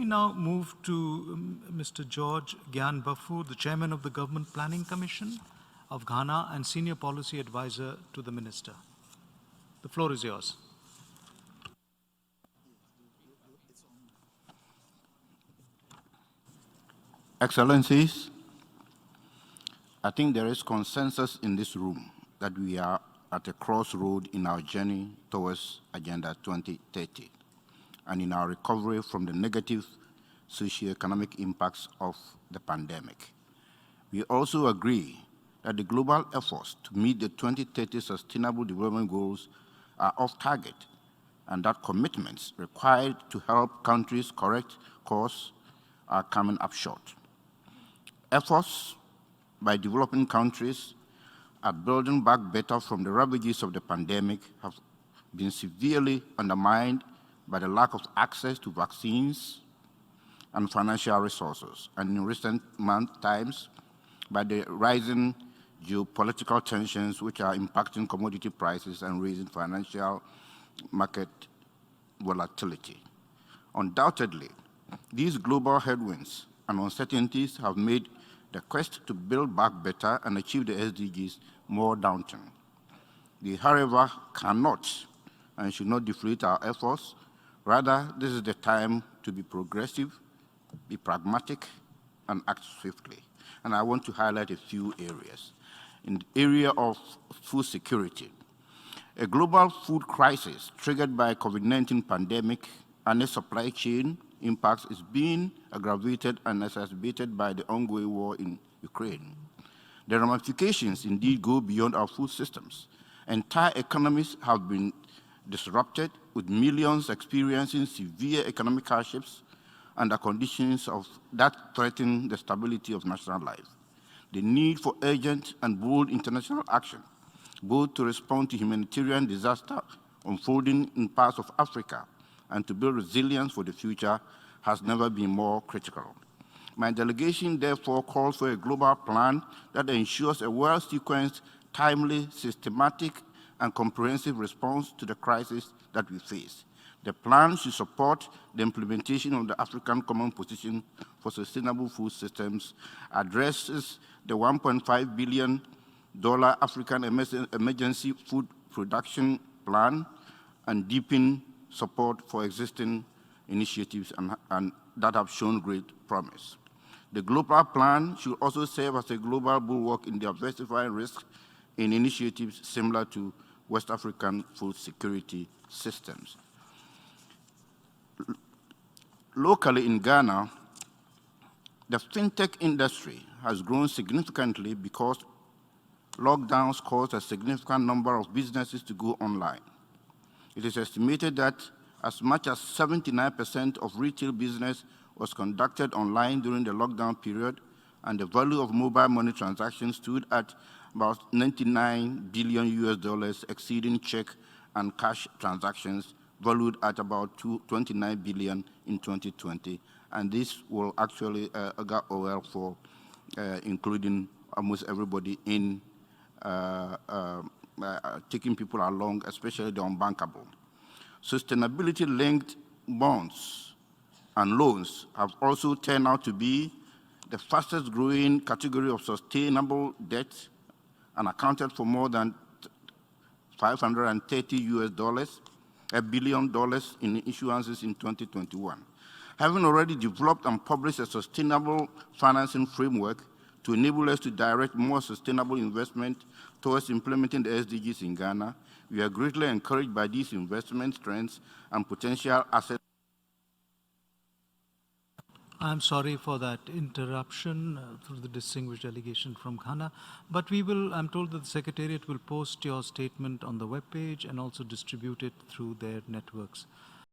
me now move to Mr. George Gyan Baffour, the Chairman of the Government Planning Commission of Ghana and Senior Policy Advisor to the Minister. The floor is yours. Excellencies, I think there is consensus in this room that we are at a crossroad in our journey towards Agenda 2030 and in our recovery from the negative socioeconomic impacts of the pandemic. We also agree that the global efforts to meet the 2030 Sustainable Development Goals are off target and that commitments required to help countries correct course are coming up short. Efforts by developing countries at building back better from the ravages of the pandemic have been severely undermined by the lack of access to vaccines and financial resources, and in recent times by the rising geopolitical tensions which are impacting commodity prices and raising financial market volatility. Undoubtedly, these global headwinds and uncertainties have made the quest to build back better and achieve the SDGs more daunting. They, however, cannot and should not deflate our efforts. Rather, this is the time to be progressive, be pragmatic, and act swiftly. And I want to highlight a few areas. In the area of food security, a global food crisis triggered by COVID-19 pandemic and its supply chain impacts is being aggravated and exacerbated by the ongoing war in Ukraine. The ramifications indeed go beyond our food systems. Entire economies have been disrupted, with millions experiencing severe economic hardships under conditions that threaten the stability of national life. The need for urgent and bold international action, both to respond to humanitarian disaster unfolding in parts of Africa and to build resilience for the future, has never been more critical. My delegation therefore calls for a global plan that ensures a well-sequenced, timely, systematic, and comprehensive response to the crisis that we face. The plan should support the implementation of the African Common Position for Sustainable Food Systems, addresses the $1.5 billion African Emergency Food Production Plan, and deepen support for existing initiatives and that have shown great promise. The global plan should also serve as a global bulwark in diversifying risk in initiatives similar to West African food security systems. Locally in Ghana, the fintech industry has grown significantly because lockdowns caused a significant number of businesses to go online. It is estimated that as much as 79% of retail business was conducted online during the lockdown period, and the value of mobile money transactions stood at about $99 billion, exceeding check and cash transactions valued at about $29 billion in 2020. And this will actually go well for including almost everybody in taking people along, especially the unbankable. Sustainability-linked bonds and loans have also turned out to be the fastest growing category of sustainable debt and accounted for more than $530 billion in issuances in 2021. Having already developed and published a sustainable financing framework to enable us to direct more sustainable investment towards implementing the SDGs in Ghana, we are greatly encouraged by these investment trends and potential assets. I'm sorry for that interruption through the distinguished delegation from Ghana, but I'm told that the Secretariat will post your statement on the webpage and also distribute it through their networks.